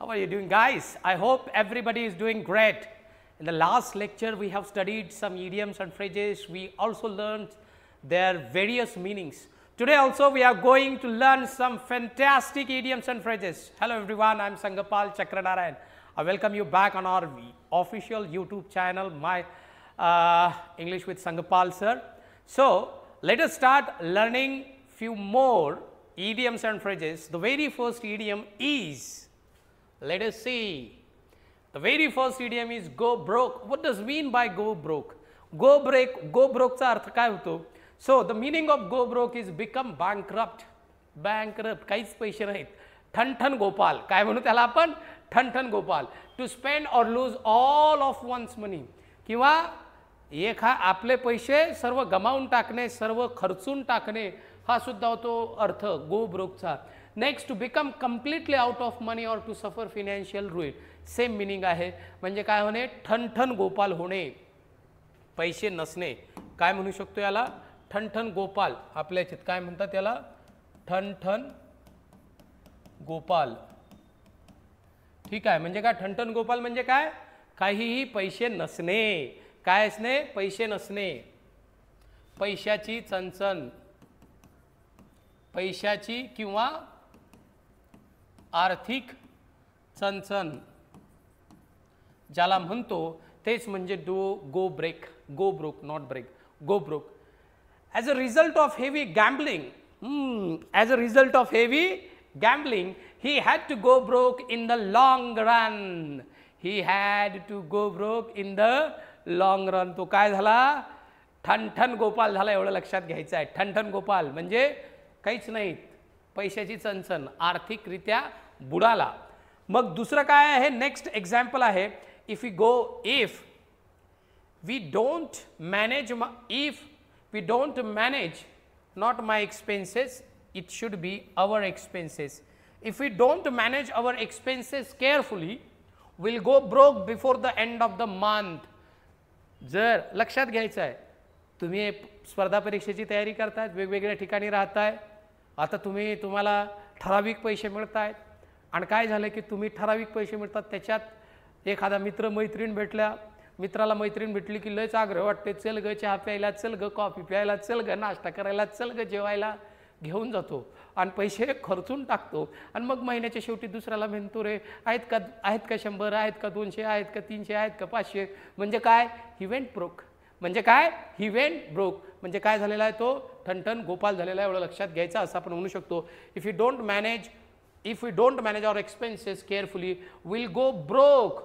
How are you doing, guys? I hope everybody is doing great. In the last lecture, we have studied some idioms and phrases. We also learned their various meanings. Today also, we are going to learn some fantastic idioms and phrases. Hello everyone, I am Sangapal Chakranarayan. I welcome you back on our official YouTube channel, my English with Sangapal sir. So, let us start learning few more idioms and phrases. The very first idiom is, let us see. The very first idiom is go broke. What does mean by go broke? Go broke चा अर्थ काय होतो? So the meaning of go broke is become bankrupt. Bankrupt, काहीच पैसे नाहीत. ठणठण गोपाल, काय म्हणू त्याला आपण? ठणठण Gopal. To spend or lose all of one's money. किंवा आपले पैसे सर्व गमावून टाकणे, सर्व खर्चून टाकणे, हा सुद्धा होतो अर्थ go broke चा. Next, to become completely out of money or to suffer financial ruin. Same meaning आहे. म्हणजे काय होणे? ठणठण गोपाल होणे, पैसे नसणे. काय म्हणू शकतो याला? ठणठण गोपाल. आपल्या इथे काय म्हणतात याला? ठणठण गोपाल. ठीक आहे. म्हणजे काय ठणठण गोपाल म्हणजे काय? काहीही पैसे नसणे. काय असणे? पैसे नसणे. पैशाची चणचण, पैशाची किंवा आर्थिक चणचण ज्याला म्हणतो तेच म्हणजे go broke, not break, go broke. As a result of heavy gambling, he had to go broke in the long run. He had to go broke in the long run. तो काय झाला? ठणठण गोपाल झाला, एवढं लक्षात घ्यायचं आहे. ठणठण गोपाल म्हणजे काहीच नाही, पैशाची चणचण, आर्थिकरित्या बुडाला. मग दुसरं काय आहे? नेक्स्ट एक्झाम्पल आहे. if we don't manage not my expenses, it should be our expenses. If we don't manage our expenses carefully, we'll go broke before the end of the month. जर लक्षात घ्यायचं आहे, तुम्ही स्पर्धा परीक्षेची तयारी करतायत, वेगवेगळ्या ठिकाणी राहताय, आता तुम्हाला ठराविक पैसे मिळत आहेत, आणि काय झालं की तुम्ही ठराविक पैसे मिळतात, त्याच्यात एखादा मित्र मैत्रीण भेटल्या, मित्राला मैत्रीण भेटली की लयच आग्रह वाटते, चल ग चहा प्यायला, चल ग कॉफी प्यायला, चल ग नाश्ता करायला, चल ग जेवायला, घेऊन जातो आणि पैसे खर्चून टाकतो. आणि मग महिन्याच्या शेवटी दुसऱ्याला म्हणतो, रे आहेत का 100, आहेत का 200, आहेत का 300, आहेत का 500. म्हणजे काय? He went broke. म्हणजे काय? He went broke. म्हणजे काय झालेला आहे? तो ठणठण गोपाल झालेला आहे, एवढं लक्षात घ्यायचं असं आपण म्हणू शकतो. If we don't manage our expenses carefully, we'll go broke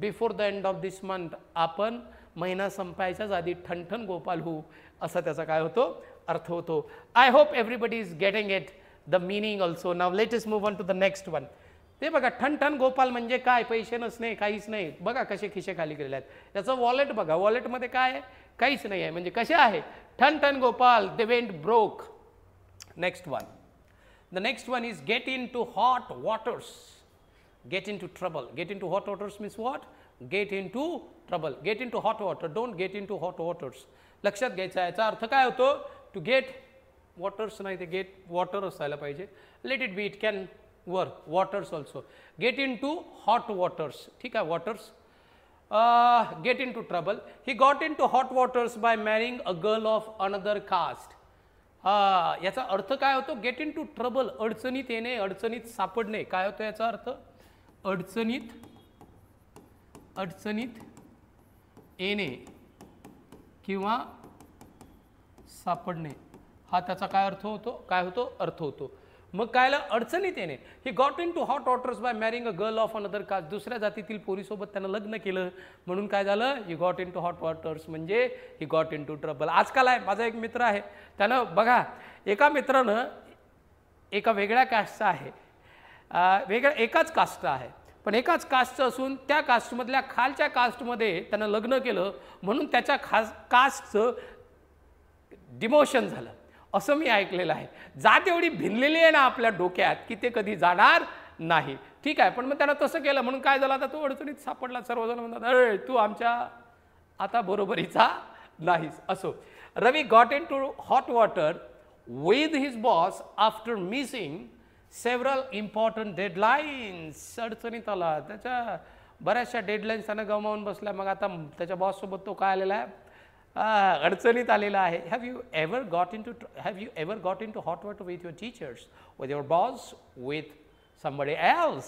before the end of this month. आपण महिना संपायच्याच आधी ठणठण गोपाल होऊ, असा त्याचा काय होतो? अर्थ होतो. I hope everybody is getting it, the meaning also. Now let us move on to the next one. ते बघा, ठणठण गोपाल म्हणजे काय? पैसे नसणे, काहीच नाही. बघा कसे खिसे खाली केलेले आहेत. त्याचं वॉलेट बघा, वॉलेटमध्ये काय आहे? काहीच नाही आहे. म्हणजे कसे आहे? ठणठण गोपाल, they went broke. Next one. The next one is get into hot waters. Get into trouble. Get into hot waters means what? Get into trouble. Get into hot water. Don't get into hot waters. लक्षात घ्यायचा आहे. याचा अर्थ काय होतो? To get waters नाही, ते get water असायला पाहिजे. Let it be, it can work. Waters also. Get into hot waters. ठीक आहे, waters. Get into trouble. He got into hot waters by marrying a girl of another caste. याचा अर्थ काय होतो? गेट इन टू ट्रबल, अडचणीत येणे, अडचणीत सापडणे. काय होतो याचा अर्थ? अडचणीत येणे किंवा सापडणे, हा त्याचा काय अर्थ होतो? काय होतो? अर्थ होतो. मग कायला? अडचणीत येणे. He got into hot waters by marrying a girl of another caste. दुसऱ्या जातीतील पोरीसोबत त्यानं लग्न केलं, म्हणून काय झालं? He got into hot waters म्हणजे he got into trouble. आजकाल आहे, माझा एक मित्र आहे, त्यानं बघा, एका मित्रानं एका वेगळ्या कास्टचा आहे, एकाच कास्टचा आहे, पण एकाच कास्टचं असून त्या कास्टमधल्या खालच्या कास्टमध्ये त्यानं लग्न केलं, म्हणून त्याच्या कास्टचं डिमोशन झालं, असं मी ऐकलेलं आहे. जात एवढी भिनलेली आहे ना आपल्या डोक्यात की ते कधी जाणार नाही. ठीक आहे, पण मग त्यानं तसं केलं म्हणून काय झालं? आता तो अडचणीत सापडला. सर्वजण म्हणतात, अरे तू आमच्या आता बरोबरीचा नाहीस. असो. Ravi got into hot water with his boss after missing several important deadlines, अडचणीत आला, त्याच्या बऱ्याचशा डेडलाईन्स त्यानं गमावून बसल्या. मग आता त्याच्या बॉससोबत तो काय आलेला आहे, अडचणीत आलेला आहे. Have you ever got into hot water with your teachers, with your boss, with somebody else?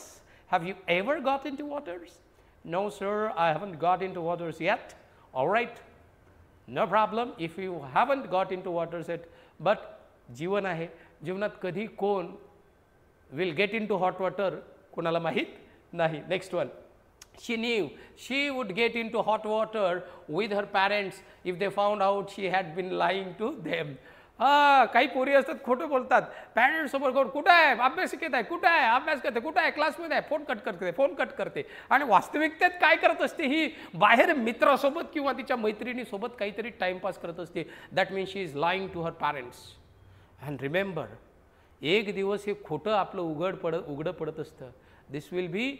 Have you ever got into waters? No sir, I haven't got into waters yet. All right, no problem if you haven't got into waters yet, but जीवन आहे, जीवनात कधी कोण will get into hot water कोणाला माहित नाही. Next one, she knew she would get into hot water with her parents if they found out she had been lying to them. काही पोरी असतात खोटं बोलतात, पॅरेंट्स समोर करून कुठं आहे अभ्यासिकेत आहे, कुठं आहे अभ्यास करते, कुठं आहे क्लासमध्ये आहे, फोन कट करते आणि वास्तविकतेत काय करत असते ही, बाहेर मित्रासोबत किंवा तिच्या मैत्रिणीसोबत काहीतरी टाइमपास करत असते. That means she is lying to her parents. And remember, एक दिवस हे खोटं आपलं उघडं पडत असतं. This will be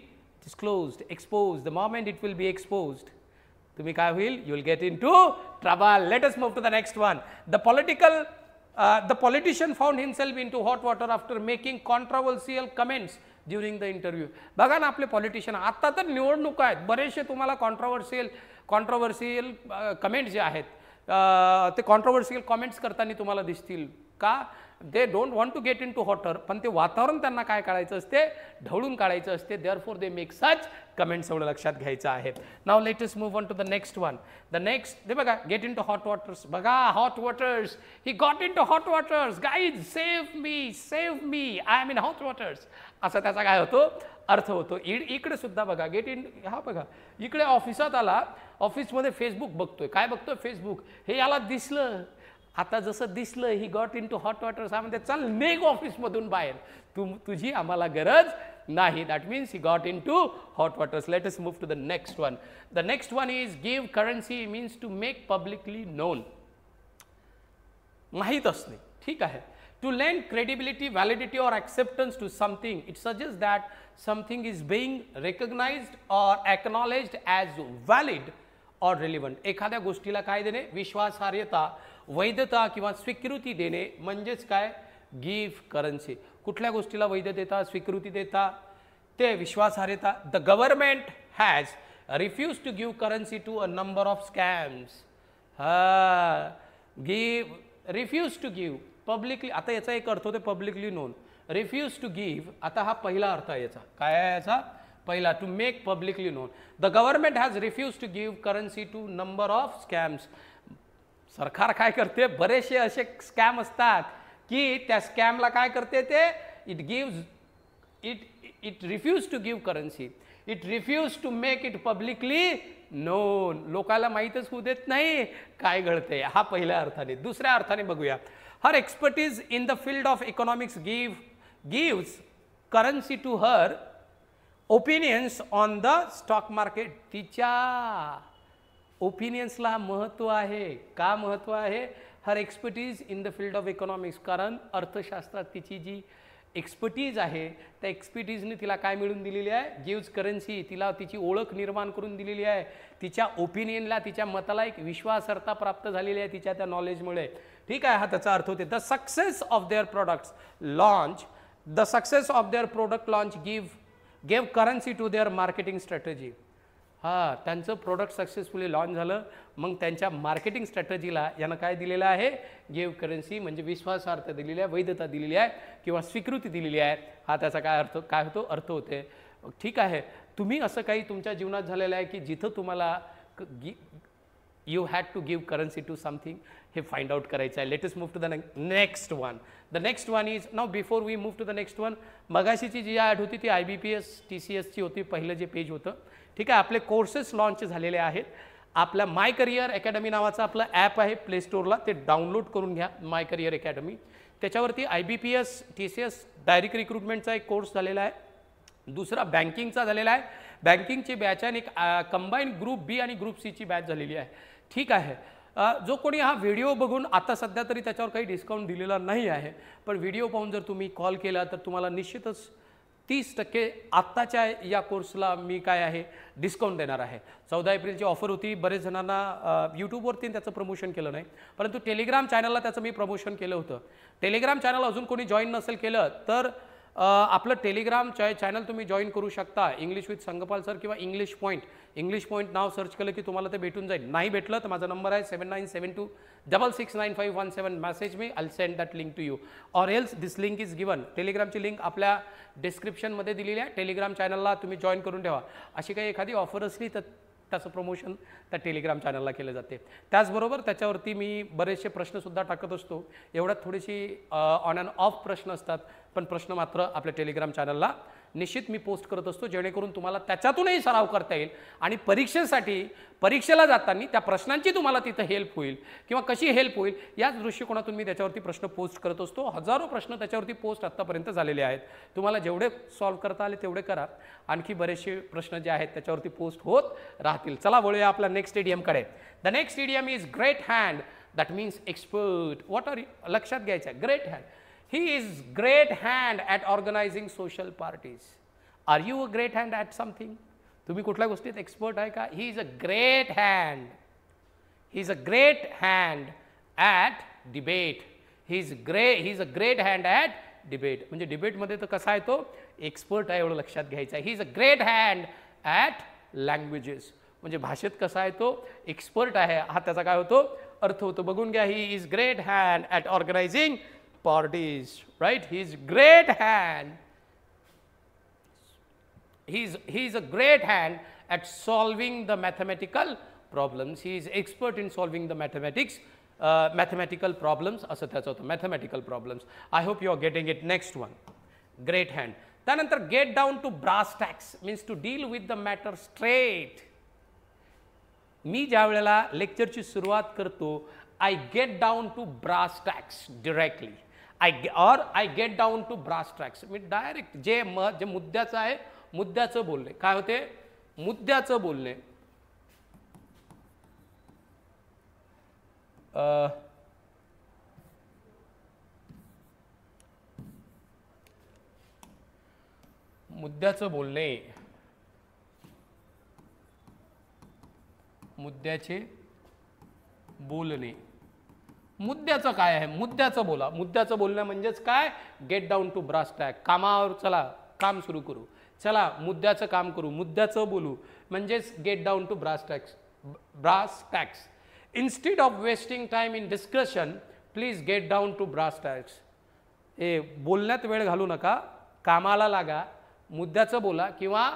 disclosed, exposed. The moment it will be exposed, तुम्ही काय होईल, you will get into trouble. Let us move to the next one. The politician found himself into hot water after making controversial comments during the interview. बघा ना आपले politician, आता तर निवडणूक आहेत, बरेचसे तुम्हाला कॉन्ट्रोवर्सियल कमेंट्स जे आहेत ते कॉन्ट्रोवर्सियल कमेंट्स करताना तुम्हाला दिसतील. का? They don't want to get into hotter, पण ते वातावरण त्यांना काय काढायचं असते, ढवळून काढायचं असते. Therefore they make such comments, एवढं लक्षात घ्यायचं आहे. Now let us move on to the next one. The next ते बघा, get into hot waters. बघा hot waters, he got into hot waters. Guys save me, I am in hot waters, असा त्याचा काय होतो, अर्थ होतो. इकडे सुद्धा बघा, गेट इन, हा बघा इकडे ऑफिसात आला, ऑफिसमध्ये फेसबुक बघतोय. काय बघतोय, फेसबुक. हे याला दिसलं, आता जसं दिसलं he got into hot water, म्हणते चल निघ ऑफिसमधून बाहेर, तुझी आम्हाला गरज नाही. That means he got into hot waters. Let us move to the next one. The next one is give currency means to make publicly known. माहीत असणे, ठीक आहे. टू लेंड क्रेडिबिलिटी, व्हॅलिडिटी और acceptance to something. It suggest that something is being recognized और acknowledged as valid और relevant. एखाद्या गोष्टीला काय देणे, विश्वासार्हता, वैधता किंवा स्वीकृती देणे म्हणजेच काय, गिव्ह करन्सी. कुठल्या गोष्टीला वैधता, स्वीकृती देता, ते विश्वासार्हता. The government has refuse to give currency to a number of scams. Refuse to give publicly. आता याचा एक अर्थ होतो publicly known. Refuse to give, आता हा पहिला अर्थ आहे याचा. काय आहे याचा पहिला, to make publicly known. The government has refuse to give currency to number of scams. सरकार काय करते, बरेचसे असे स्कॅम असतात की त्या स्कॅमला काय करते ते, it refuse to give currency, it refuse to make it publicly known. लोकांना माहीतच होऊ देत नाही काय घडते. हा पहिल्या अर्थाने. दुसऱ्या अर्थाने बघूया. Her expertise in the field of economics gives currency to her opinions on the stock market. तिच्या ओपिनियन्सला महत्त्व आहे. का महत्त्व आहे? Her expertise in the field of economics, कारण अर्थशास्त्रात तिची जी एक्सपर्टीज आहे त्या एक्सपर्टीजने तिला काय मिळून दिलेली आहे, गिव्स करन्सी. तिला तिची ओळख निर्माण करून दिलेली आहे. तिच्या ओपिनियनला, तिच्या मताला एक विश्वासार्हता प्राप्त झालेली आहे तिच्या त्या नॉलेजमुळे. ठीक आहे, हा त्याचा अर्थ होते. The success of their products launch, the success of their product launch give currency to their marketing strategy. हां, त्यांचं प्रोडक्ट सक्सेसफुली लॉन्च झालं, मग त्यांच्या मार्केटिंग स्ट्रॅटेजीला यानं काय दिलेलं आहे, गिव्ह करन्सी म्हणजे विश्वासार्हता दिलेली आहे, वैधता दिलेली आहे किंवा स्वीकृती दिलेली आहे. हा त्याचा काय होतो, अर्थ होते. ठीक आहे, तुम्ही असं काही तुमच्या जीवनात झालेलं आहे की जिथं तुम्हाला you had to give currency to something, हे फाइंड आउट करायचं आहे. Let us move to the next one. The next one is, now before we move to the next one, मगाशीची जी ॲड होती ती IBPS TCSची होती, पहिलं जे पेज होतं. ठीक आहे, आपले कोर्सेस लॉन्च झालेले आहेत. आपल्या माय करियर अकॅडमी नावाचं आपलं ॲप आहे प्ले स्टोअरला, ते डाउनलोड करून घ्या, माय करियर अकॅडमी. त्याच्यावरती IBPS TCS डायरेक्ट रिक्रुटमेंटचा एक कोर्स झालेला आहे, दुसरा बँकिंगचा झालेला आहे. बँकिंगची बॅच आहे, एक कंबाईन ग्रुप बी आणि ग्रुप सीची बॅच झालेली आहे. ठीक आहे, जो कोणी हा व्हिडिओ बघून, आता सध्या तरी त्याच्यावर काही डिस्काउंट दिलेला नाही आहे, पण व्हिडिओ पाहून जर तुम्ही कॉल केला तर तुम्हाला निश्चितच 30% आत्ताच्या या कोर्सला मी काय आहे डिस्काउंट देणार आहे. 14 एप्रिलची ऑफर होती. बरेच जणांना यूट्यूबवरती त्याचं प्रमोशन केलं नाही, परंतु टेलिग्राम चॅनलला त्याचं मी प्रमोशन केलं होतं. टेलिग्राम चॅनल अजून कोणी जॉईन नसेल केलं तर आपलं टेलिग्राम चॅनल तुम्ही जॉईन करू शकता, इंग्लिश विथ संगपाल सर किंवा इंग्लिश पॉईंट नाव सर्च केलं की तुम्हाला ते भेटून जाईल. नाही भेटलं तर माझा नंबर आहे 7972669517. मैसेज मी I send that link to you or else this link is given. टेलिग्रामची लिंक आपल्या डिस्क्रिप्शनमध्ये दिलेली आहे. टेलिग्राम चॅनलला तुम्ही जॉईन करून ठेवा. अशी काही एखादी ऑफर असली तर त्याचं प्रमोशन त्या टेलिग्राम चॅनलला केलं जाते. त्याचबरोबर त्याच्यावरती मी बरेचसे प्रश्नसुद्धा टाकत असतो. एवढ्यात थोडीशी ऑन अँड ऑफ प्रश्न असतात, पण प्रश्न मात्र आपल्या टेलिग्राम चॅनलला निश्चित मी पोस्ट करत असतो, जेणेकरून तुम्हाला त्याच्यातूनही सराव करता येईल आणि परीक्षेला जाताना त्या प्रश्नांची तुम्हाला तिथं हेल्प होईल किंवा कशी हेल्प होईल याच दृष्टिकोनातून मी त्याच्यावरती प्रश्न पोस्ट करत असतो. हजारो प्रश्न त्याच्यावरती पोस्ट आत्तापर्यंत झालेले आहेत. तुम्हाला जेवढे सॉल्व्ह करता आले तेवढे करा. आणखी बरेचसे प्रश्न जे आहेत त्याच्यावरती पोस्ट होत राहतील. चला वळूया आपल्या नेक्स्ट इडियमकडे. The next idiom is great hand. That means expert. What are you लक्षात घ्यायचं आहे. Great hand. He is great hand at organizing social parties. Are you a great hand at something? तुम्ही कुठल्या गोष्टीत एक्सपर्ट आहे का? He is a great hand. He is a great hand at debate. He is a great hand at debate. म्हणजे डिबेटमध्ये तर कसा आहे तो एक्सपर्ट आहे एवढं लक्षात घ्यायचं आहे. He is a great hand at languages. म्हणजे भाषेत कसा आहे तो एक्सपर्ट आहे हा त्याचा काय होतो अर्थ होतो. बघून घ्या. He is great hand at organizing parties, right? He's great hand. He's a great hand at solving the mathematical problems. He is expert in solving the mathematical problems. असं त्याचं होतं mathematical problems. I hope you are getting it. Next one, great hand. त्यानंतर get down to brass tacks means to deal with the matter straight. मी ज्या वेळेला लेक्चरची सुरुवात करतो I get down to brass tacks directly. I get down to brass tracks. Me direct जे मुद्द्याचं आहे मुद्द्याचं बोलणे. काय होते मुद्द्याचं बोलणे. मुद्द्याचं बोलणे. मुद्द्याचे बोलणे. मुद्द्याचं काय आहे. मुद्द्याचं बोला. मुद्द्याचं बोलणं म्हणजेच काय get down to brass tack. कामावर चला काम सुरू करू. चला मुद्द्याचं काम करू. मुद्द्याचं बोलू म्हणजेच get down to brass tacks. Instead of wasting time in discussion please get down to brass tacks. हे बोलण्यात वेळ घालू नका. कामाला लागा. मुद्द्याचं बोला किंवा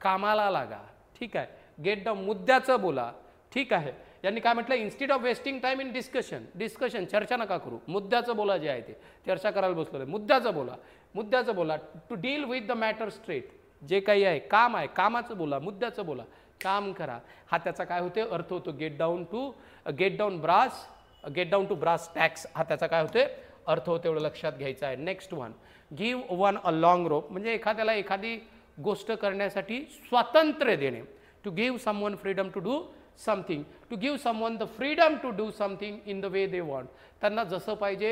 कामाला लागा. ठीक आहे. गेट डाऊन मुद्द्याचं बोला. ठीक आहे. यांनी काय म्हटलं instead of wasting time in discussion चर्चा नका करू. मुद्द्याचं बोला. जे आहे ते चर्चा करायला बसलो मुद्द्याचं बोला. To deal with the matter straight. जे काही आहे काम आहे कामाचं बोला. मुद्द्याचं बोला. काम करा. हा त्याचा काय होते अर्थ होतो get down to brass tacks. हा त्याचा काय होते अर्थ होते एवढं लक्षात घ्यायचं आहे. Next one give one a long rope. म्हणजे एखाद्याला एखादी गोष्ट करण्यासाठी स्वातंत्र्य देणे. To give someone freedom to do something. To give someone the freedom to do something in the way they want. त्यांना जसं पाहिजे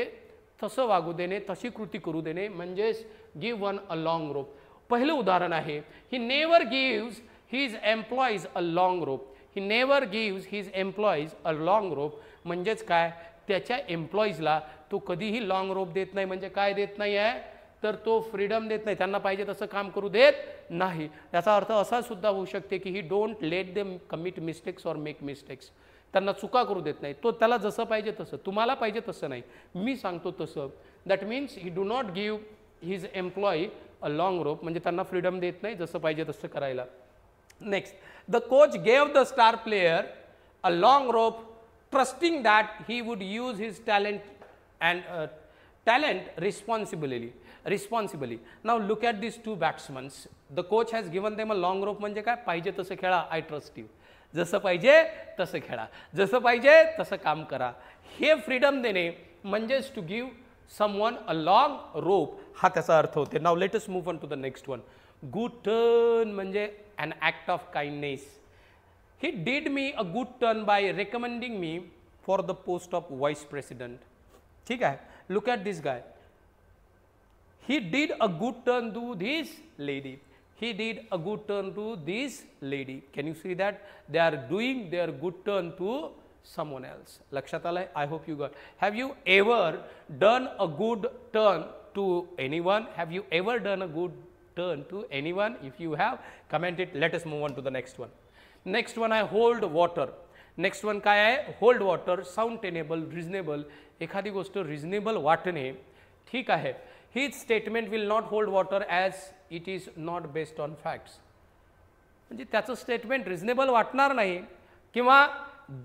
तसं वागू देणे. तशी कृती करू देणे म्हणजेच give one a long rope. पहिलं उदाहरण आहे he never gives his employees a long rope. He never gives his employees a long rope. म्हणजेच काय त्याच्या एम्प्लॉईजला तो कधीही लॉंग रोप देत नाही. म्हणजे काय देत नाही आहे तर तो फ्रीडम देत नाही. त्यांना पाहिजे तसं काम करू देत नाही. याचा अर्थ असा सुद्धा होऊ शकते की ही don't let them commit mistakes or make mistakes. त्यांना चुका करू देत नाही. तो त्याला जसं पाहिजे तसं तुम्हाला पाहिजे तसं नाही मी सांगतो तसं. That means he do not give his employee a long rope. म्हणजे त्यांना फ्रीडम देत नाही जसं पाहिजे तसं करायला. Next the coach gave the star player a long rope trusting that he would use his talent responsibly. Now look at these two batsmen. The coach has given them a long rope. म्हणजे काय पाहिजे तसं खेळा. I trust you. जसं पाहिजे तसं खेळा. जसं पाहिजे तसं काम करा. हे फ्रीडम देणे म्हणजेच to give someone a long rope हा त्याचा अर्थ होते. Now let us move on to the next one. Good turn म्हणजे an act of kindness. He did me a good turn by recommending me for the post of vice president. ठीक आहे. Look at this guy. He did a good turn to this lady. He did a good turn to this lady. Can you see that? They are doing their good turn to someone else. लक्षात आलंय? I hope you got. Have you ever done a good turn to anyone? Have you ever done a good turn to anyone? If you have, comment it. Let us move on to the next one. Next one आहे hold water. Next one काय आहे hold water, sound tenable, reasonable. एखादी गोष्ट reasonable वाटणे, ठीक आहे, ही statement will not hold water as it is not based on facts. म्हणजे त्याचं स्टेटमेंट रिझनेबल वाटणार नाही किंवा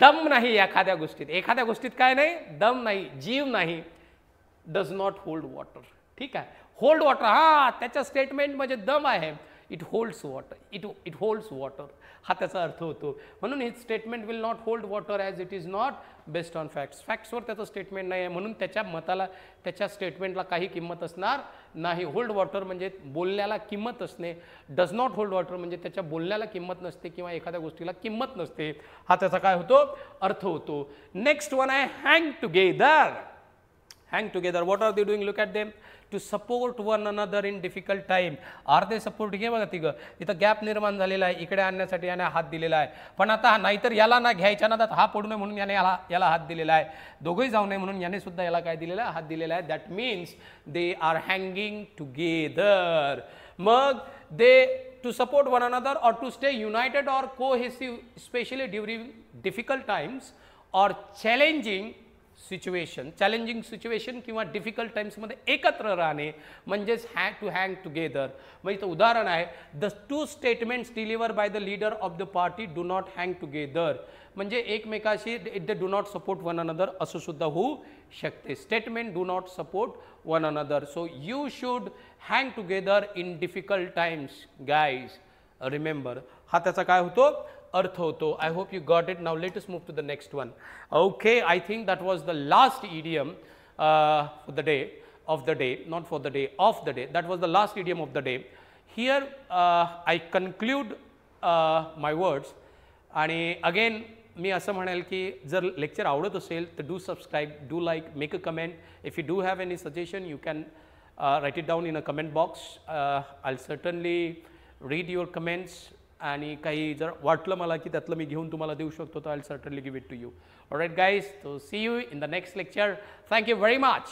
दम नाही एखाद्या गोष्टीत. एखाद्या गोष्टीत काय नाही, दम नाही, जीव नाही, डज नॉट होल्ड वॉटर. ठीक आहे, होल्ड वॉटर हा त्याच्या स्टेटमेंट म्हणजे दम आहे. It holds water, it holds water हा त्याचा अर्थ होतो. म्हणून हे statement will not hold water as it is not based on facts. फॅक्ट्सवर त्याचं स्टेटमेंट नाही आहे म्हणून त्याच्या मताला, त्याच्या स्टेटमेंटला काही किंमत असणार नाही. होल्ड वॉटर म्हणजे बोलण्याला किंमत असणे. डज नॉट होल्ड वॉटर म्हणजे त्याच्या बोलण्याला किंमत नसते किंवा एखाद्या गोष्टीला किंमत नसते, हा त्याचा काय होतो, अर्थ होतो. नेक्स्ट वन आहे hang together. Hang together, what are they doing, look at them. To support one another in difficult time. Are they support, घे बघा तिघं, इथं गॅप निर्माण झालेला आहे, इकडे आणण्यासाठी याने हात दिलेला आहे. पण आता नाहीतर याला ना घ्यायच्या नादात हा पडू नये म्हणून याने याला हात दिलेला आहे. दोघंही जाऊ नये म्हणून याने सुद्धा याला काय दिलेला आहे, हात दिलेला आहे. That means they are hanging together. मग दे टू सपोर्ट वन अनदर और टू स्टे युनायटेड और cohesive specially during difficult times और चॅलेंजिंग सिच्युएशन. चॅलेंजिंग सिच्युएशन किंवा डिफिकल्ट टाइम्समध्ये एकत्र राहणे म्हणजेच टू हँग टुगेदर. मग इथं उदाहरण आहे, the two statements deliver by the leader of the party do not hang together. म्हणजे एकमेकाशी they do not support one another असं सुद्धा होऊ शकते. Statement do not support one another. So you should hang together in difficult times guys. Remember, हा त्याचा काय होतो, अर्थ होतो. I hope you got it. Now let us move to the next one. Okay, I think that was the last idiom for the day, of the day, not for the day, of the day. That was the last idiom of the day. Here I conclude my words. आणि again मी असं म्हणेल की जर lecture आवडत असेल तर do subscribe, do like, make a comment. If you do have any suggestion you can write it down in a comment box. I'll certainly read your comments. आणि काही जर वाटलं मला की त्यातलं मी घेऊन तुम्हाला देऊ शकतो तर I will certainly give it to you. Alright guys, so see you in the next lecture. Thank you very much.